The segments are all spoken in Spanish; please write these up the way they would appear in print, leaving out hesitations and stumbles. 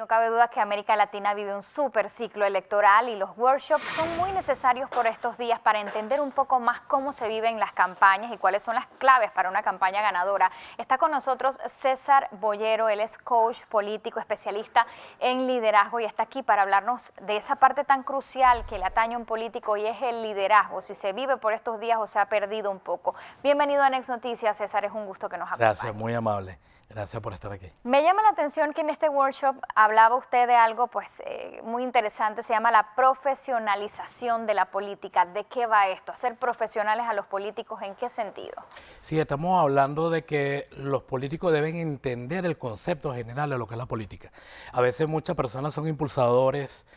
No cabe duda que América Latina vive un súper ciclo electoral y los workshops son muy necesarios por estos días para entender un poco más cómo se viven las campañas y cuáles son las claves para una campaña ganadora. Está con nosotros César Boyero, él es coach político, especialista en liderazgo y está aquí para hablarnos de esa parte tan crucial que le atañe a un político y es el liderazgo, si se vive por estos días o se ha perdido un poco. Bienvenido a Next Noticias, César, es un gusto que nos acompañe. Gracias, muy amable. Gracias por estar aquí. Me llama la atención que en este workshop hablaba usted de algo muy interesante, se llama la profesionalización de la política. ¿De qué va esto? ¿Hacer profesionales a los políticos? ¿En qué sentido? Sí, estamos hablando de que los políticos deben entender el concepto general de lo que es la política. A veces muchas personas son impulsadores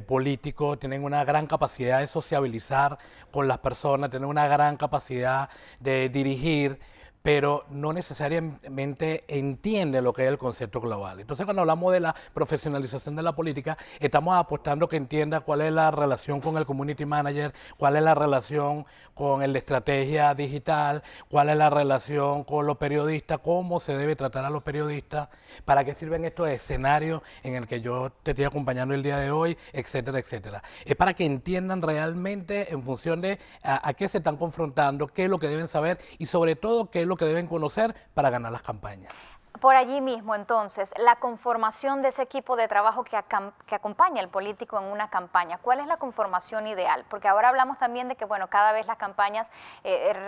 políticos, tienen una gran capacidad de sociabilizar con las personas, tienen una gran capacidad de dirigir, pero no necesariamente entiende lo que es el concepto global. Entonces, cuando hablamos de la profesionalización de la política, estamos apostando que entienda cuál es la relación con el community manager, cuál es la relación con el de estrategia digital, cuál es la relación con los periodistas, cómo se debe tratar a los periodistas, para qué sirven estos escenarios en el que yo te estoy acompañando el día de hoy, etcétera, etcétera. Es para que entiendan realmente en función de a qué se están confrontando, qué es lo que deben saber y sobre todo qué es lo que deben conocer para ganar las campañas. Por allí mismo, entonces, la conformación de ese equipo de trabajo que acompaña al político en una campaña. ¿Cuál es la conformación ideal? Porque ahora hablamos también de que, bueno, cada vez las campañas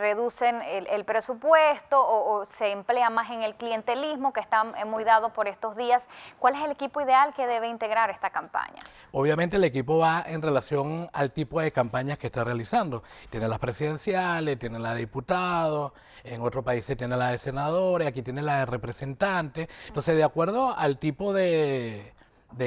reducen el presupuesto o se emplea más en el clientelismo que está muy dado por estos días. ¿Cuál es el equipo ideal que debe integrar esta campaña? Obviamente el equipo va en relación al tipo de campañas que está realizando. Tiene las presidenciales, tiene la de diputados, en otros países tiene la de senadores, aquí tiene la de representantes. Entonces, de acuerdo al tipo de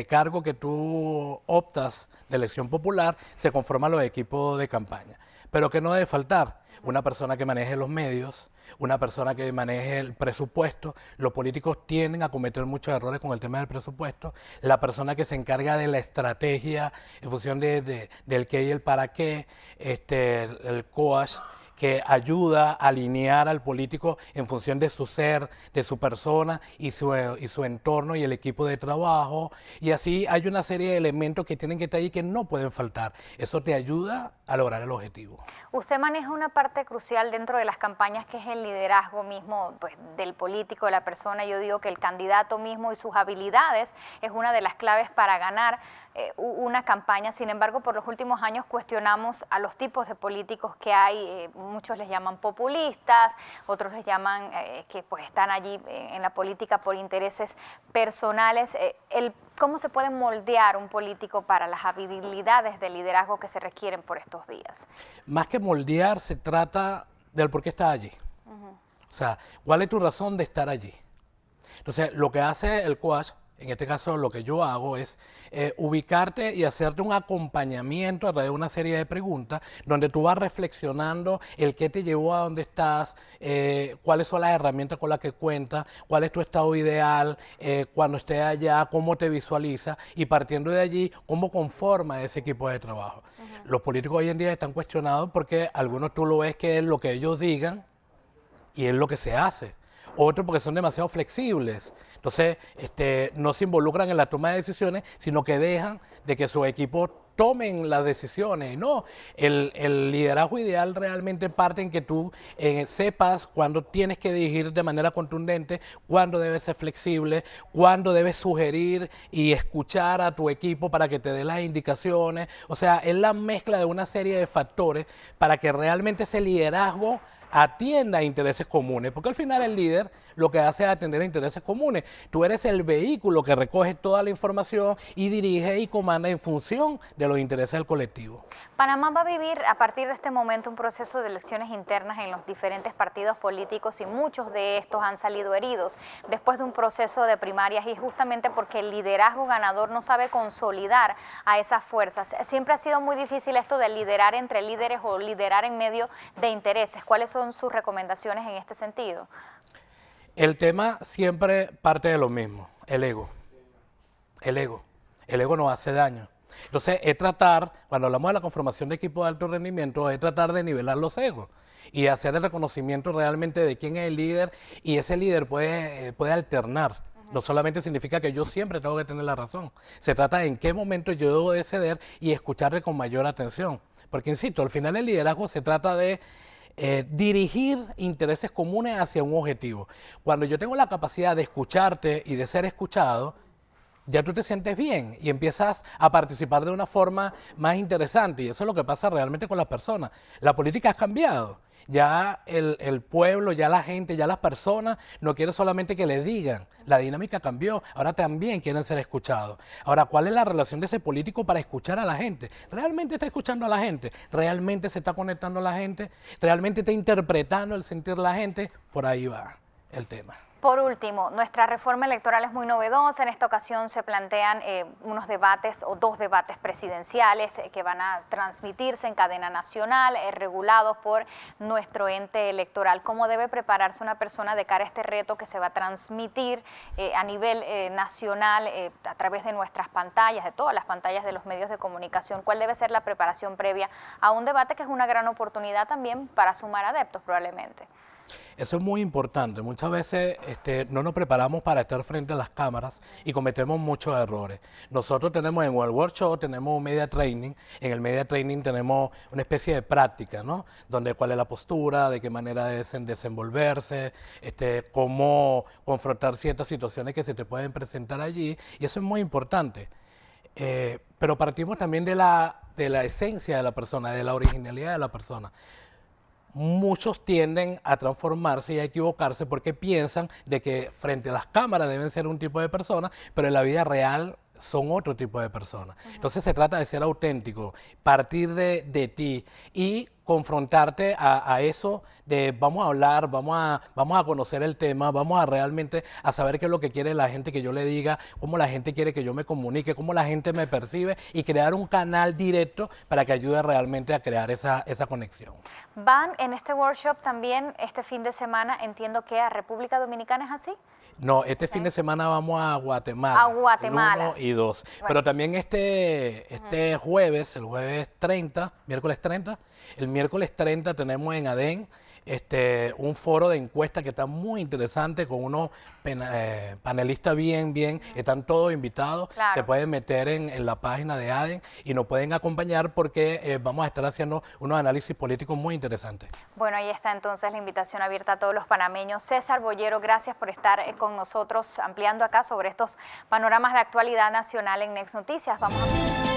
cargo que tú optas de elección popular, se conforman los equipos de campaña. Pero que no debe faltar una persona que maneje los medios, una persona que maneje el presupuesto. Los políticos tienden a cometer muchos errores con el tema del presupuesto. La persona que se encarga de la estrategia en función del qué y el para qué, el coach, que ayuda a alinear al político en función de su ser, de su persona y su entorno y el equipo de trabajo. Y así hay una serie de elementos que tienen que estar ahí que no pueden faltar. Eso te ayuda a lograr el objetivo. Usted maneja una parte crucial dentro de las campañas que es el liderazgo mismo del político, de la persona. Yo digo que el candidato mismo y sus habilidades es una de las claves para ganar una campaña. Sin embargo, por los últimos años cuestionamos a los tipos de políticos que hay. Muchos les llaman populistas, otros les llaman que pues están allí en la política por intereses personales. ¿Cómo se puede moldear un político para las habilidades de liderazgo que se requieren por estos días? Más que moldear, se trata del por qué estás allí. O sea, ¿cuál es tu razón de estar allí? Entonces, lo que hace el coach, en este caso lo que yo hago es ubicarte y hacerte un acompañamiento a través de una serie de preguntas donde tú vas reflexionando el qué te llevó a donde estás, cuáles son las herramientas con las que cuentas, cuál es tu estado ideal, cuando estés allá, cómo te visualiza y partiendo de allí, cómo conforma ese equipo de trabajo. Los políticos hoy en día están cuestionados porque algunos tú lo ves que es lo que ellos digan y es lo que se hace. Otros porque son demasiado flexibles. Entonces, no se involucran en la toma de decisiones, sino que dejan de que su equipo tomen las decisiones. No, el liderazgo ideal realmente parte en que tú sepas cuándo tienes que dirigir de manera contundente, cuándo debes ser flexible, cuándo debes sugerir y escuchar a tu equipo para que te dé las indicaciones. O sea, es la mezcla de una serie de factores para que realmente ese liderazgo atienda a intereses comunes, porque al final el líder lo que hace es atender a intereses comunes. Tú eres el vehículo que recoge toda la información y dirige y comanda en función de los intereses del colectivo. Panamá va a vivir a partir de este momento un proceso de elecciones internas en los diferentes partidos políticos y muchos de estos han salido heridos después de un proceso de primarias y justamente porque el liderazgo ganador no sabe consolidar a esas fuerzas. Siempre ha sido muy difícil esto de liderar entre líderes o liderar en medio de intereses. ¿Cuáles son sus recomendaciones en este sentido? El tema siempre parte de lo mismo, el ego. El ego. El ego nos hace daño. Entonces, es tratar, cuando hablamos de la conformación de equipos de alto rendimiento, es tratar de nivelar los egos y hacer el reconocimiento realmente de quién es el líder y ese líder puede alternar. No solamente significa que yo siempre tengo que tener la razón. Se trata de en qué momento yo debo de ceder y escucharle con mayor atención. Porque, insisto, al final el liderazgo se trata de dirigir intereses comunes hacia un objetivo. Cuando yo tengo la capacidad de escucharte y de ser escuchado, ya tú te sientes bien y empiezas a participar de una forma más interesante. Y eso es lo que pasa realmente con las personas. La política ha cambiado. Ya el pueblo, ya la gente, ya las personas no quieren solamente que les digan. La dinámica cambió. Ahora también quieren ser escuchados. Ahora, ¿cuál es la relación de ese político para escuchar a la gente? ¿Realmente está escuchando a la gente? ¿Realmente se está conectando a la gente? ¿Realmente está interpretando el sentir de la gente? Por ahí va el tema. Por último, nuestra reforma electoral es muy novedosa. En esta ocasión se plantean unos debates o 2 debates presidenciales que van a transmitirse en cadena nacional, regulados por nuestro ente electoral. ¿Cómo debe prepararse una persona de cara a este reto que se va a transmitir a nivel nacional a través de nuestras pantallas, de todas las pantallas de los medios de comunicación? ¿Cuál debe ser la preparación previa a un debate que es una gran oportunidad también para sumar adeptos probablemente? Eso es muy importante. Muchas veces no nos preparamos para estar frente a las cámaras y cometemos muchos errores. Nosotros tenemos en el workshop, tenemos un media training. En el media training tenemos una especie de práctica, ¿no? Donde cuál es la postura, de qué manera deben desenvolverse, cómo confrontar ciertas situaciones que se te pueden presentar allí. Y eso es muy importante. Pero partimos también de la esencia de la persona, de la originalidad de la persona. Muchos tienden a transformarse y a equivocarse porque piensan de que frente a las cámaras deben ser un tipo de persona, pero en la vida real son otro tipo de personas. Entonces se trata de ser auténtico, partir de ti y confrontarte a eso de vamos a hablar, vamos a conocer el tema, vamos a realmente a saber qué es lo que quiere la gente que yo le diga, cómo la gente quiere que yo me comunique, cómo la gente me percibe y crear un canal directo para que ayude realmente a crear esa conexión. Van en este workshop también este fin de semana, entiendo que a República Dominicana, ¿es así? No, este fin de semana vamos a Guatemala. A Guatemala. El 1 y 2. Bueno. Pero también este jueves, el jueves 30, miércoles 30, el miércoles 30 tenemos en Adén un foro de encuesta que está muy interesante con unos panelistas bien, están todos invitados, claro. Se pueden meter en la página de Adén y nos pueden acompañar porque vamos a estar haciendo unos análisis políticos muy interesantes. Bueno, ahí está entonces la invitación abierta a todos los panameños. César Boyero, gracias por estar con nosotros ampliando acá sobre estos panoramas de actualidad nacional en Next Noticias. Vamos a...